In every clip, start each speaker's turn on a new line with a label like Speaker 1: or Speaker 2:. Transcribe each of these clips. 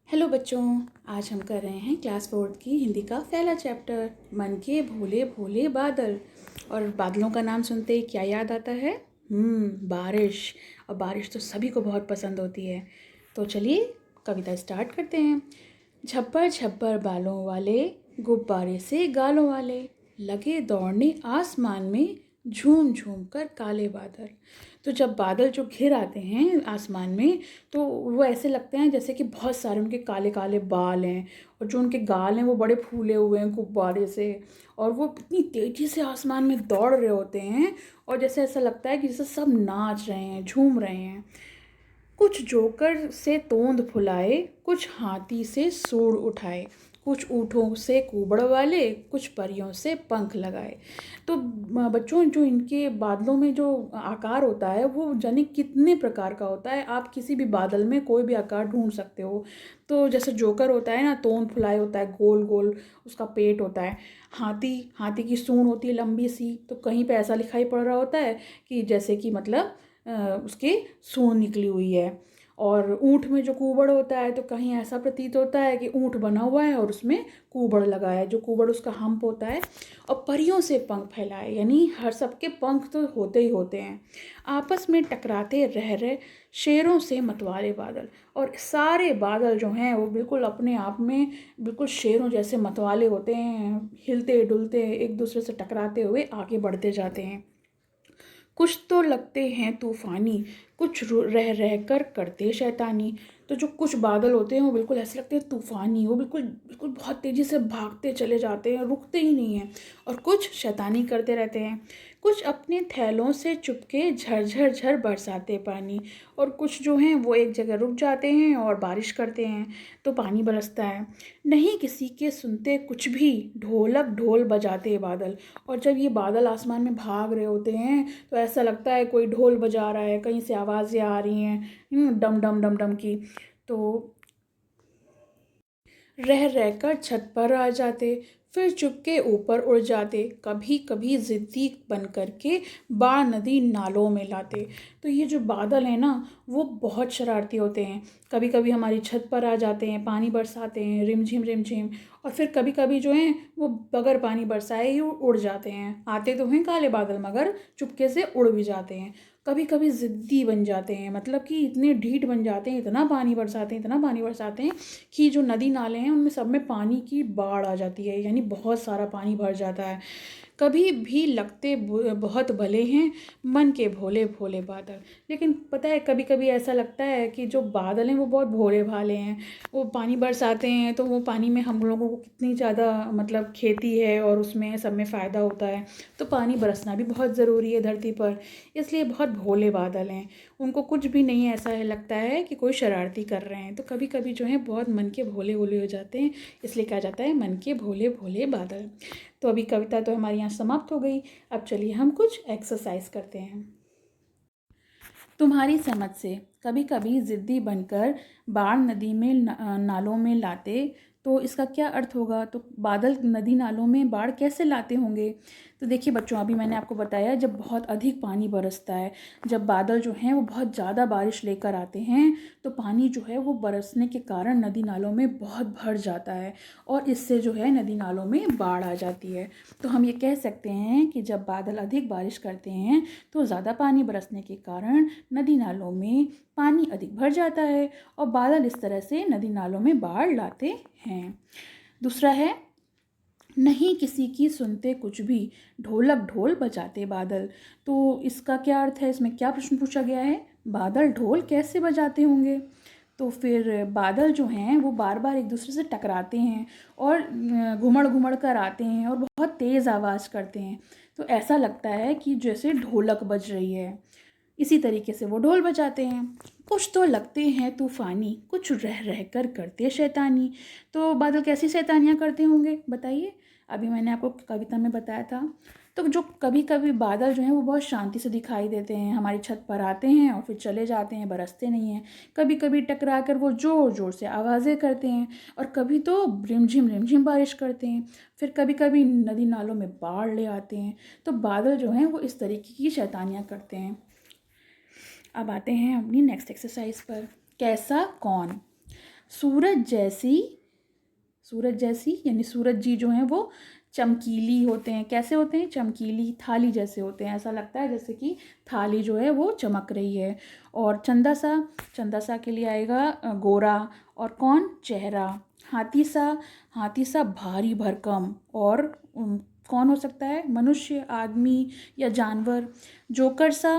Speaker 1: Hello बच्चों। आज हम कर रहे हैं क्लास 4 की हिंदी का पहला चैप्टर मन के भोले भोले बादल। और बादलों का नाम सुनते ही क्या याद आता है? बारिश। और बारिश तो सभी को बहुत पसंद होती है। तो चलिए कविता स्टार्ट करते हैं। झप्पर झप्पर बालों वाले, गुब्बारे से गालों वाले, लगे दौड़ने आसमान में, झूम झूम कर काले बादल। तो जब बादल जो घिर आते हैं आसमान में, तो वो ऐसे लगते हैं जैसे कि बहुत सारे उनके काले काले बाल हैं, और जो उनके गाल हैं वो बड़े फूले हुए हैं गुब्बारे से, और वो इतनी तेज़ी से आसमान में दौड़ रहे होते हैं, और जैसे ऐसा लगता है कि जैसे सब नाच रहे हैं, झूम रहे हैं। कुछ जोकर से तोंद फुलाए, कुछ हाथी से सूंड उठाए, कुछ ऊँटों से कुबड़ वाले, कुछ परियों से पंख लगाए। तो बच्चों, जो इनके बादलों में जो आकार होता है वो जाने कितने प्रकार का होता है। आप किसी भी बादल में कोई भी आकार ढूंढ सकते हो। तो जैसे जोकर होता है ना, तोंद फुलाए होता है, गोल गोल उसका पेट होता है। हाथी हाथी की सूंड होती है लंबी सी, तो कहीं पे ऐसा लिखाई पड़ रहा होता है कि जैसे कि मतलब उसकी सूंड निकली हुई है। और ऊँट में जो कुबड़ होता है, तो कहीं ऐसा प्रतीत होता है कि ऊँट बना हुआ है और उसमें कुबड़ लगा है, जो कुबड़ उसका हम्प होता है। और परियों से पंख फैलाए, यानी हर सबके पंख तो होते ही होते हैं। आपस में टकराते रह रहे शेरों से मतवाले बादल। और सारे बादल जो हैं वो बिल्कुल अपने आप में बिल्कुल शेरों जैसे मतवाले होते हैं, हिलते डुलते एक दूसरे से टकराते हुए आगे बढ़ते जाते हैं। कुछ तो लगते हैं तूफानी, कुछ रह रह कर करते शैतानी। तो जो कुछ बादल होते हैं वो बिल्कुल ऐसे लगते हैं तूफानी, वो बिल्कुल बिल्कुल बहुत तेज़ी से भागते चले जाते हैं, रुकते ही नहीं हैं। और कुछ शैतानी करते रहते हैं। कुछ अपने थैलों से चुपके झरझर झर बरसाते पानी। और कुछ जो हैं वो एक जगह रुक जाते हैं और बारिश करते हैं, तो पानी बरसता है। नहीं किसी के सुनते कुछ भी, ढोलक ढोल बजाते बादल। और जब ये बादल आसमान में भाग रहे होते हैं, तो ऐसा लगता है कोई ढोल बजा रहा है, कहीं से आवाज़ें आ रही हैं डम डम डम डम की। तो रह रहकर छत पर आ जाते, फिर चुपके ऊपर उड़ जाते, कभी कभी ज़िद्दी बन करके बाढ़ नदी नालों में लाते। तो ये जो बादल हैं ना, वो बहुत शरारती होते हैं। कभी कभी हमारी छत पर आ जाते हैं, पानी बरसाते हैं, रिमझिम रिमझिम। और फिर कभी कभी जो हैं वो बगैर पानी बरसाए ही उड़ जाते हैं। आते तो हैं काले बादल, मगर चुपके से उड़ भी जाते हैं। कभी कभी ज़िद्दी बन जाते हैं, मतलब कि इतने ढीठ बन जाते हैं, इतना पानी बरसाते हैं, इतना पानी बरसाते हैं कि जो नदी नाले हैं उनमें सब में पानी की बाढ़ आ जाती है, यानी बहुत सारा पानी भर जाता है। कभी भी लगते बहुत भले हैं मन के भोले भोले बादल। लेकिन पता है, कभी कभी ऐसा लगता है कि जो बादल हैं वो बहुत भोले भाले हैं। वो पानी बरसाते हैं, तो वो पानी में हम लोगों को कितनी ज़्यादा मतलब खेती है और उसमें सब में फ़ायदा होता है। तो पानी बरसना भी बहुत ज़रूरी है धरती पर, इसलिए बहुत भोले बादल हैं। उनको कुछ भी नहीं ऐसा है लगता है कि कोई शरारती कर रहे हैं। तो कभी कभी जो है बहुत मन के भोले भोले हो जाते हैं, इसलिए कहा जाता है मन के भोले भोले बादल। तो अभी कविता तो हमारी यहाँ समाप्त हो गई। अब चलिए हम कुछ एक्सरसाइज करते हैं। तुम्हारी समझ से कभी कभी ज़िद्दी बनकर बाढ़ नदी में नालों में लाते, तो इसका क्या अर्थ होगा? तो बादल नदी नालों में बाढ़ कैसे लाते होंगे? तो देखिए बच्चों, अभी मैंने आपको बताया, जब बहुत अधिक पानी बरसता है, जब बादल जो हैं वो बहुत ज़्यादा बारिश लेकर आते हैं, तो पानी जो है वो बरसने के कारण नदी नालों में बहुत भर जाता है, और इससे जो है नदी नालों में बाढ़ आ जाती है। तो हम ये कह सकते हैं कि जब बादल अधिक बारिश करते हैं, तो ज़्यादा पानी बरसने के कारण नदी नालों में पानी अधिक भर जाता है, और बादल इस तरह से नदी नालों में बाढ़ लाते हैं। दूसरा है, नहीं किसी की सुनते कुछ भी, ढोलक ढोल बजाते बादल। तो इसका क्या अर्थ है? इसमें क्या प्रश्न पूछा गया है? बादल ढोल कैसे बजाते होंगे? तो फिर बादल जो हैं वो बार बार एक दूसरे से टकराते हैं, और घुमड़ घुमड़ कर आते हैं, और बहुत तेज़ आवाज़ करते हैं। तो ऐसा लगता है कि जैसे ढोलक बज रही है। इसी तरीके से वो ढोल बजाते हैं। कुछ तो लगते हैं तूफानी, कुछ रह रह कर करते शैतानी। तो बादल कैसी शैतानियाँ करते होंगे बताइए? अभी मैंने आपको कविता में बताया था। तो जो कभी कभी बादल जो हैं वो बहुत शांति से दिखाई देते हैं, हमारी छत पर आते हैं और फिर चले जाते हैं, बरसते नहीं हैं। कभी कभी टकरा कर वो ज़ोर ज़ोर से आवाज़ें करते हैं, और कभी तो रिमझिम रिमझिम बारिश करते हैं। फिर कभी कभी नदी नालों में बाढ़ ले आते हैं। तो बादल जो हैं वो इस तरीके की शैतानियाँ करते हैं। अब आते हैं अपनी नेक्स्ट एक्सरसाइज पर। कैसा कौन? सूरज जैसी यानी सूरज जी जो हैं वो चमकीली होते हैं। कैसे होते हैं? चमकीली, थाली जैसे होते हैं। ऐसा लगता है जैसे कि थाली जो है वो चमक रही है। और चंदा सा के लिए आएगा गोरा। और कौन? चेहरा। हाथी सा भारी भरकम। और कौन हो सकता है? मनुष्य, आदमी या जानवर। जोकर सा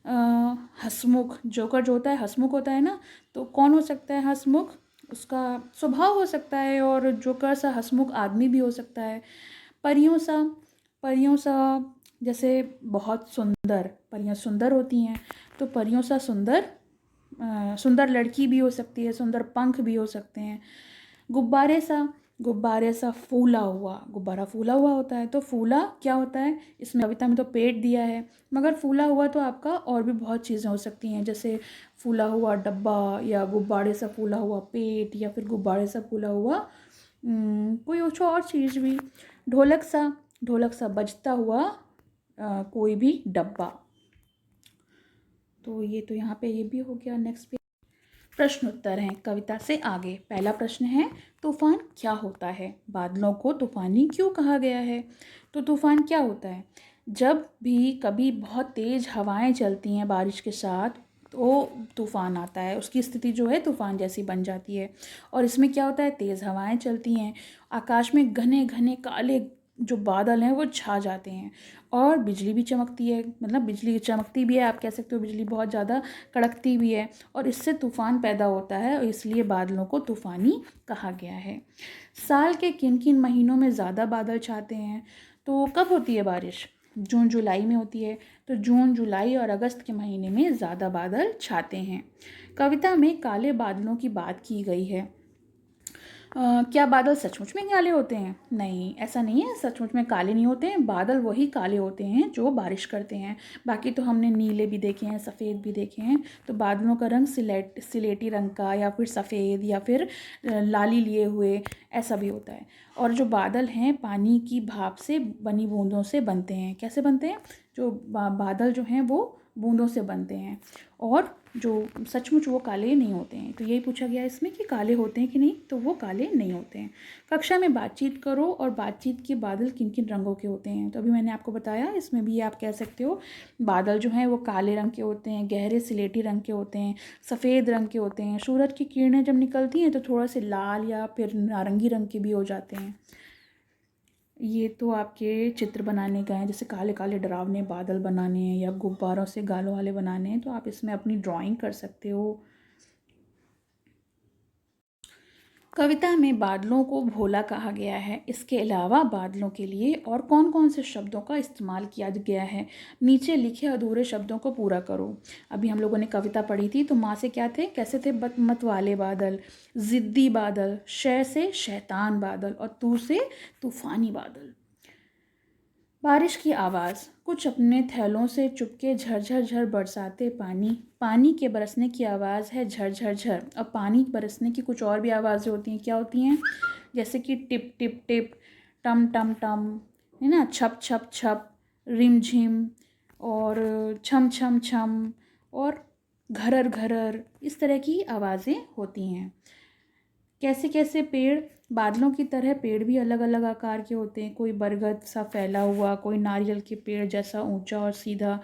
Speaker 1: हंसमुख। जोकर जो होता है हंसमुख होता है ना, तो कौन हो सकता है हंसमुख? उसका स्वभाव हो सकता है। और जोकर सा हंसमुख आदमी भी हो सकता है। परियों सा जैसे बहुत सुंदर, परियां सुंदर होती हैं, तो परियों सा सुंदर लड़की भी हो सकती है, सुंदर पंख भी हो सकते हैं। गुब्बारे सा फूला हुआ। गुब्बारा फूला हुआ होता है, तो फूला क्या होता है? इसमें कविता में तो पेट दिया है, मगर फूला हुआ तो आपका और भी बहुत चीज़ें हो सकती हैं, जैसे फूला हुआ डब्बा, या गुब्बारे सा फूला हुआ पेट, या फिर गुब्बारे सा फूला हुआ कोई कुछ और चीज़ भी। ढोलक सा बजता हुआ कोई भी डब्बा। तो ये तो यहाँ पे ये भी हो गया। नेक्स्ट पे प्रश्न उत्तर हैं कविता से आगे। पहला प्रश्न है, तूफान क्या होता है? बादलों को तूफानी क्यों कहा गया है? तो तूफान क्या होता है? जब भी कभी बहुत तेज़ हवाएं चलती हैं बारिश के साथ, तो तूफान आता है। उसकी स्थिति जो है तूफान जैसी बन जाती है। और इसमें क्या होता है? तेज़ हवाएं चलती हैं, आकाश में घने घने काले जो बादल हैं वो छा जाते हैं, और बिजली भी चमकती है। मतलब बिजली चमकती भी है, आप कह सकते हो बिजली बहुत ज़्यादा कड़कती भी है, और इससे तूफ़ान पैदा होता है, और इसलिए बादलों को तूफ़ानी कहा गया है। साल के किन किन महीनों में ज़्यादा बादल छाते हैं? तो कब होती है बारिश? जून जुलाई में होती है। तो जून जुलाई और अगस्त के महीने में ज़्यादा बादल छाते हैं। कविता में काले बादलों की बात की गई है। क्या बादल सचमुच में काले होते हैं? नहीं, ऐसा नहीं है, सचमुच में काले नहीं होते हैं। बादल वही काले होते हैं जो बारिश करते हैं। बाकी तो हमने नीले भी देखे हैं, सफ़ेद भी देखे हैं। तो बादलों का रंग सिलेटी रंग का, या फिर सफ़ेद, या फिर लाली लिए हुए, ऐसा भी होता है। और जो बादल हैं पानी की भाप से बनी बूंदों से बनते हैं। कैसे बनते हैं? जो बादल जो हैं वो बूंदों से बनते हैं, और जो सचमुच वो काले नहीं होते हैं। तो यही पूछा गया इसमें कि काले होते हैं कि नहीं, तो वो काले नहीं होते हैं। कक्षा में बातचीत करो, और बातचीत के बादल किन किन रंगों के होते हैं? तो अभी मैंने आपको बताया, इसमें भी आप कह सकते हो बादल जो हैं वो काले रंग के होते हैं, गहरे सिलेटी रंग के होते हैं, सफ़ेद रंग के होते हैं। सूरज की किरणें जब निकलती हैं तो थोड़ा से लाल या फिर नारंगी रंग के भी हो जाते हैं। ये तो आपके चित्र बनाने का है, जैसे काले काले डरावने बादल बनाने हैं, या गुब्बारों से गालों वाले बनाने हैं, तो आप इसमें अपनी ड्राइंग कर सकते हो। कविता में बादलों को भोला कहा गया है। इसके अलावा बादलों के लिए और कौन कौन से शब्दों का इस्तेमाल किया गया है? नीचे लिखे अधूरे शब्दों को पूरा करो। अभी हम लोगों ने कविता पढ़ी थी, तो माँ से क्या थे, कैसे थे? मत वाले बादल, ज़िद्दी बादल, शय से शैतान बादल, और तू से तूफानी बादल। बारिश की आवाज़। कुछ अपने थैलों से चुपके झरझर झर बरसाते पानी। पानी के बरसने की आवाज़ है झरझर झर। अब पानी बरसने की कुछ और भी आवाज़ें होती हैं। क्या होती हैं? जैसे कि टिप टिप टिप, टम टम टम, है ना, छप छप छप, रिम झिम, और छम छम छम, और घरर घरर, इस तरह की आवाज़ें होती हैं। कैसे कैसे पेड़? बादलों की तरह पेड़ भी अलग अलग आकार के होते हैं। कोई बरगद सा फैला हुआ, कोई नारियल के पेड़ जैसा ऊंचा और सीधा।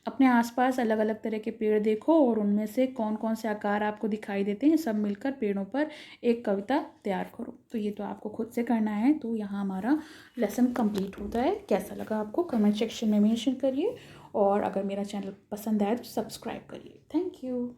Speaker 1: अपने आसपास अलग अलग तरह के पेड़ देखो, और उनमें से कौन कौन से आकार आपको दिखाई देते हैं, सब मिलकर पेड़ों पर एक कविता तैयार करो। तो ये तो आपको खुद से करना है। तो यहाँ हमारा लेसन कंप्लीट होता है। कैसा लगा आपको कमेंट सेक्शन में मेंशन करिए, और अगर मेरा चैनल पसंद आए तो सब्सक्राइब करिए। Thank you.